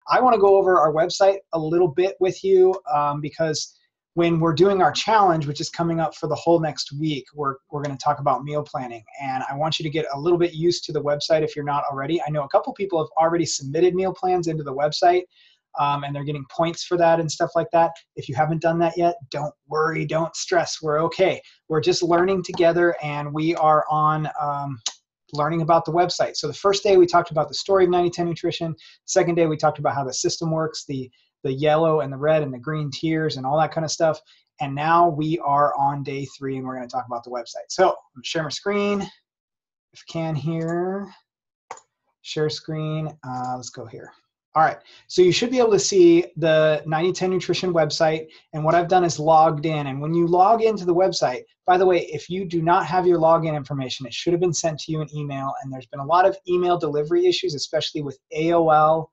I want to go over our website a little bit with you because when we're doing our challenge, which is coming up for the whole next week, we're going to talk about meal planning. And I want you to get a little bit used to the website if you're not already. I know a couple people have already submitted meal plans into the website, and they're getting points for that and stuff like that. If you haven't done that yet, don't worry, don't stress. We're okay. We're just learning together, and we are on learning about the website. So the first day we talked about the story of 90-10 Nutrition. Second day we talked about how the system works, the yellow and the red and the green tiers and all that kind of stuff. And now we are on day 3 and we're going to talk about the website. So I'm going to share my screen if I can here. Share screen. Let's go here. All right, so you should be able to see the 90-10 Nutrition website, and what I've done is logged in. And when you log into the website, by the way, if you do not have your login information, it should have been sent to you in email, and there's been a lot of email delivery issues, especially with AOL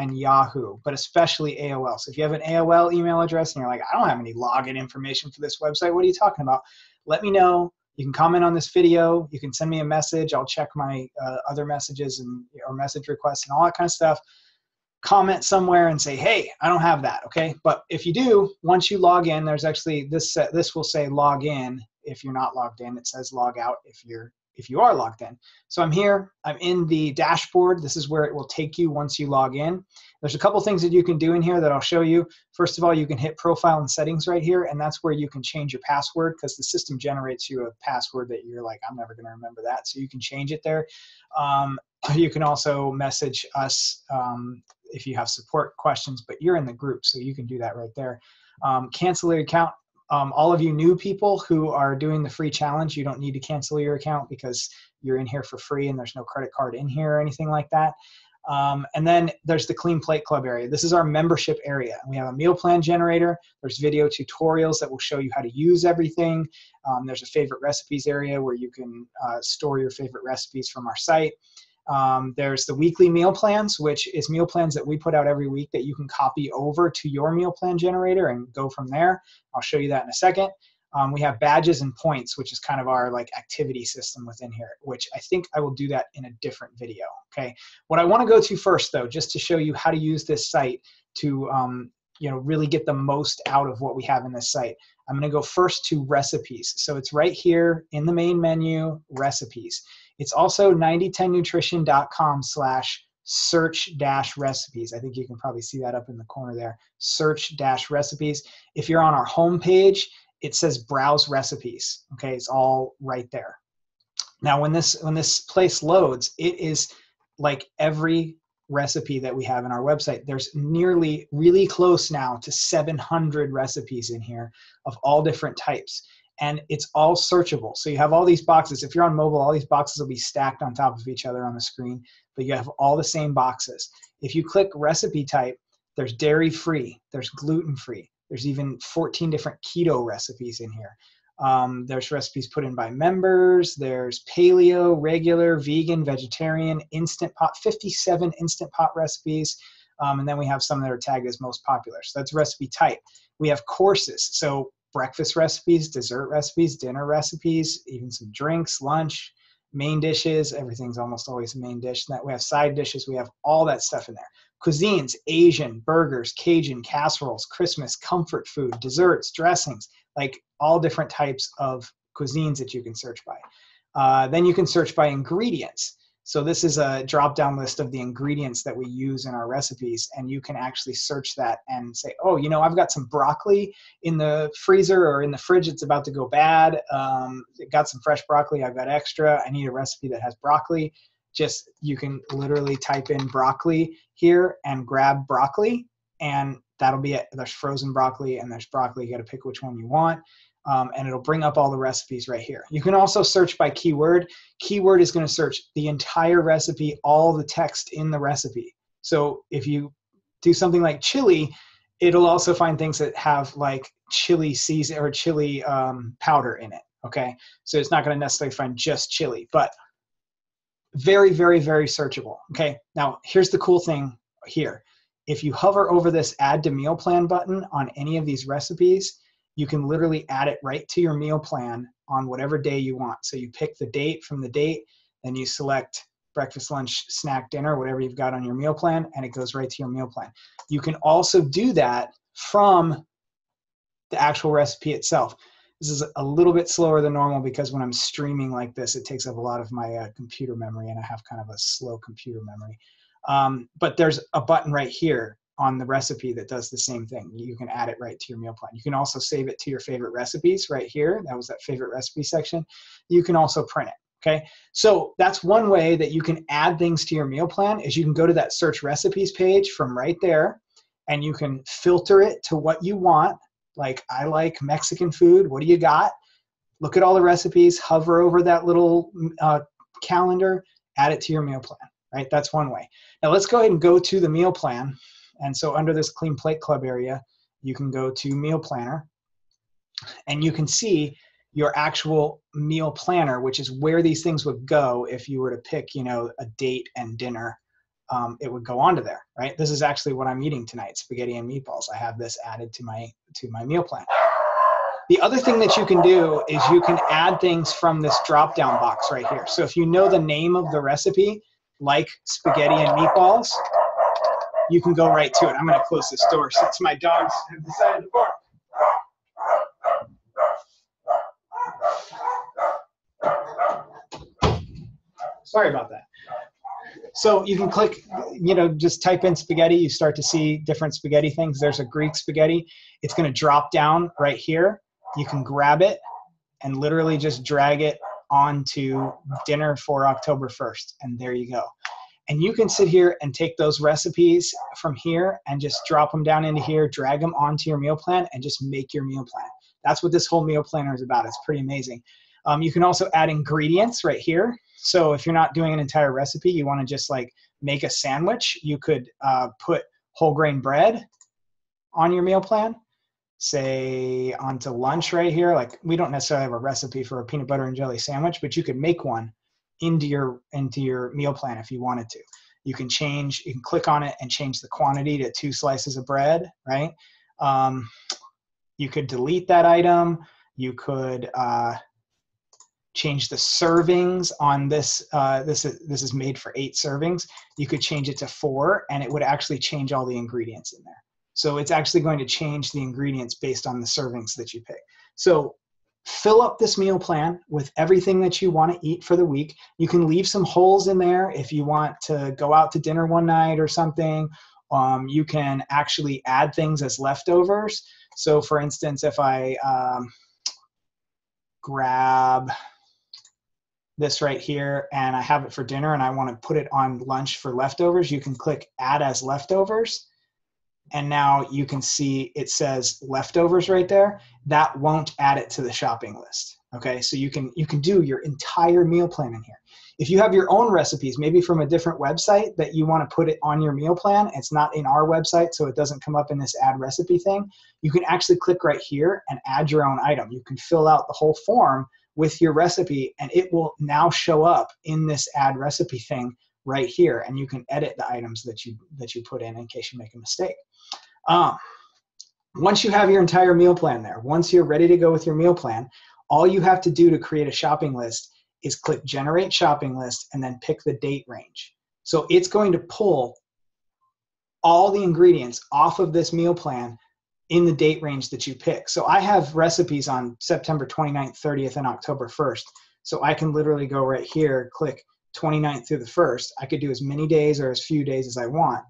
and Yahoo, but especially AOL. So if you have an AOL email address and you're like, I don't have any login information for this website, what are you talking about? Let me know. You can comment on this video. You can send me a message. I'll check my other messages and or message requests and all that kind of stuff. Comment somewhere and say, hey, I don't have that, okay? But if you do, once you log in, there's actually this will say log in. If you're not logged in, it says log out if you are logged in. So I'm here, I'm in the dashboard. This is where it will take you once you log in. There's a couple things that you can do in here that I'll show you. First of all, you can hit profile and settings right here, and that's where you can change your password because the system generates you a password that you're like, I'm never gonna remember that. So you can change it there. You can also message us if you have support questions, but you're in the group, so you can do that right there. Cancel your account. All of you new people who are doing the free challenge, you don't need to cancel your account because you're in here for free and there's no credit card in here or anything like that. And then there's the Clean Plate Club area. This is our membership area. We have a meal plan generator. There's video tutorials that will show you how to use everything. There's a favorite recipes area where you can store your favorite recipes from our site. There's the weekly meal plans, which is meal plans that we put out every week that you can copy over to your meal plan generator and go from there. I'll show you that in a second. We have badges and points, which is kind of our like activity system within here, which I think I will do that in a different video. Okay. What I want to go to first, though, just to show you how to use this site to really get the most out of what we have in this site. I'm going to go first to recipes. So it's right here in the main menu, recipes. It's also 9010nutrition.com/search-recipes. I think you can probably see that up in the corner there, search-recipes. If you're on our home page, it says browse recipes. Okay, it's all right there. Now, when this place loads, it is like every recipe that we have in our website. There's nearly really close now to 700 recipes in here of all different types. And it's all searchable. So you have all these boxes. If you're on mobile, all these boxes will be stacked on top of each other on the screen, but you have all the same boxes. If you click recipe type, there's dairy-free, there's gluten-free, there's even 14 different keto recipes in here. There's recipes put in by members, there's paleo, regular, vegan, vegetarian, instant pot, 57 instant pot recipes. And then we have some that are tagged as most popular. So that's recipe type. We have courses. So breakfast recipes, dessert recipes, dinner recipes, even some drinks, lunch, main dishes. Everything's almost always a main dish. And that we have side dishes. We have all that stuff in there. Cuisines, Asian, burgers, Cajun, casseroles, Christmas, comfort food, desserts, dressings, like all different types of cuisines that you can search by. Then you can search by ingredients. So this is a drop-down list of the ingredients that we use in our recipes, and you can actually search that and say, oh, I've got some broccoli in the freezer or in the fridge. It's about to go bad. Got some fresh broccoli. I've got extra. I need a recipe that has broccoli. You can literally type in broccoli here and grab broccoli, and that'll be it. There's frozen broccoli and there's broccoli. You got to pick which one you want. And it'll bring up all the recipes right here. You can also search by keyword. Keyword is going to search the entire recipe, all the text in the recipe. So if you do something like chili, it'll also find things that have like chili season or chili powder in it. Okay, so it's not going to necessarily find just chili, but very, very, very searchable. Okay, now here's the cool thing here. If you hover over this Add to Meal Plan button on any of these recipes, you can literally add it right to your meal plan on whatever day you want. So you pick the date from the date, then you select breakfast, lunch, snack, dinner, whatever you've got on your meal plan, and it goes right to your meal plan. You can also do that from the actual recipe itself. This is a little bit slower than normal because when I'm streaming like this, it takes up a lot of my computer memory, and I have kind of a slow computer memory. But there's a button right here on the recipe that does the same thing. You can add it right to your meal plan. You can also save it to your favorite recipes right here. That was that favorite recipe section. You can also print it. Okay, so that's one way that you can add things to your meal plan is you can go to that search recipes page from right there, and you can filter it to what you want. Like, I like Mexican food. What do you got? Look at all the recipes, hover over that little calendar, add it to your meal plan, right? That's one way. Now let's go ahead and go to the meal plan. And so under this Clean Plate Club area, you can go to Meal Planner, and you can see your actual meal planner, which is where these things would go if you were to pick, you know, a date and dinner. It would go onto there, right? This is actually what I'm eating tonight, spaghetti and meatballs. I have this added to my meal plan. The other thing that you can do is you can add things from this drop-down box right here. So if you know the name of the recipe, like spaghetti and meatballs, you can go right to it. I'm gonna close this door since my dogs have decided to bark. Sorry about that. So you can click, you know, just type in spaghetti. You start to see different spaghetti things. There's a Greek spaghetti. It's going to drop down right here. You can grab it and literally just drag it onto dinner for October 1st. And there you go. And you can sit here and take those recipes from here and just drop them down into here, drag them onto your meal plan, and just make your meal plan. That's what this whole meal planner is about. It's pretty amazing. You can also add ingredients right here. So if you're not doing an entire recipe, you want to just like make a sandwich, you could put whole grain bread on your meal plan, say onto lunch right here. Like, we don't necessarily have a recipe for a peanut butter and jelly sandwich, but you could make one into your meal plan if you wanted to. You can click on it and change the quantity to 2 slices of bread, right? You could delete that item. You could change the servings on this. This is made for 8 servings. You could change it to 4, and it would actually change all the ingredients in there. So it's actually going to change the ingredients based on the servings that you pick. So fill up this meal plan with everything that you want to eat for the week. You can leave some holes in there if you want to go out to dinner one night or something. You can actually add things as leftovers. So for instance, if I grab this right here and I have it for dinner and I want to put it on lunch for leftovers, you can click add as leftovers. And now you can see it says leftovers right there. That won't add it to the shopping list. Okay, so you can do your entire meal plan in here. If you have your own recipes, maybe from a different website that you want to put it on your meal plan, it's not in our website, so it doesn't come up in this add recipe thing, you can actually click right here and add your own item. You can fill out the whole form with your recipe, and it will now show up in this add recipe thing right here, and you can edit the items that you put in case you make a mistake. Once you have your entire meal plan there, once you're ready to go with your meal plan, all you have to do to create a shopping list is click Generate Shopping List and then pick the date range. So it's going to pull all the ingredients off of this meal plan in the date range that you pick. So I have recipes on September 29th, 30th, and October 1st. So I can literally go right here, click 29th through the 1st. I could do as many days or as few days as I want.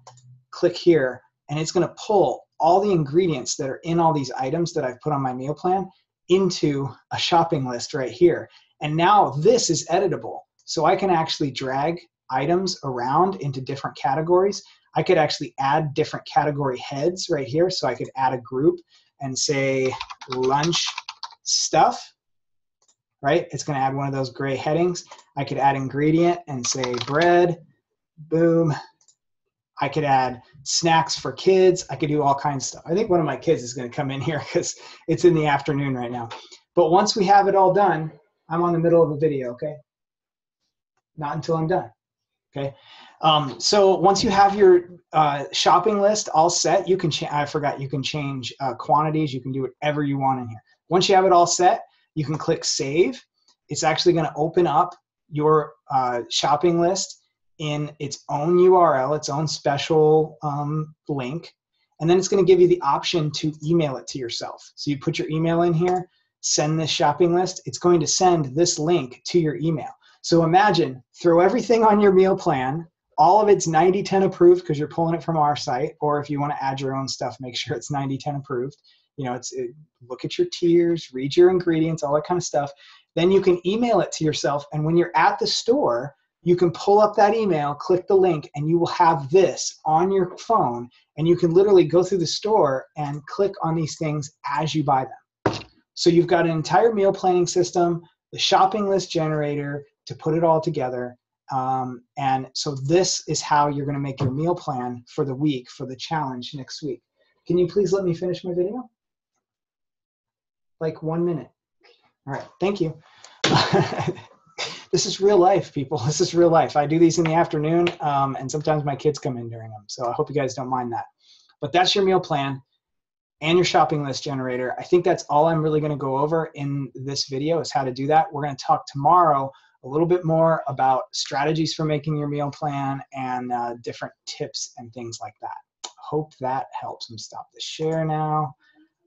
Click here, and it's going to pull all the ingredients that are in all these items that I've put on my meal plan into a shopping list right here. And now this is editable. So I can actually drag items around into different categories. I could actually add different category heads right here. So I could add a group and say lunch stuff, right? It's going to add one of those gray headings. I could add ingredient and say bread, boom. I could add snacks for kids. I could do all kinds of stuff. I think one of my kids is going to come in here because it's in the afternoon right now. But once we have it all done, I'm on the middle of a video, okay? Not until I'm done, okay? So once you have your shopping list all set, you can you can change quantities. You can do whatever you want in here. Once you have it all set, you can click Save. It's actually going to open up your shopping list in its own URL, its own special link. And then it's going to give you the option to email it to yourself. So you put your email in here, send this shopping list. It's going to send this link to your email. So imagine, throw everything on your meal plan. All of it's 90/10 approved because you're pulling it from our site. Or if you want to add your own stuff, make sure it's 90/10 approved. You know, look at your tiers, read your ingredients, all that kind of stuff. Then you can email it to yourself. And when you're at the store, you can pull up that email, click the link, and you will have this on your phone. And you can literally go through the store and click on these things as you buy them. So you've got an entire meal planning system, the shopping list generator to put it all together. And so this is how you're going to make your meal plan for the week, for the challenge next week. Can you please let me finish my video? Like 1 minute. All right, thank you. This is real life, people. This is real life. I do these in the afternoon, and sometimes my kids come in during them. So I hope you guys don't mind that. But that's your meal plan and your shopping list generator. I think that's all I'm really going to go over in this video is how to do that. We're going to talk tomorrow a little bit more about strategies for making your meal plan and different tips and things like that. Hope that helps. I'm stop the share now.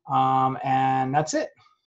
And that's it.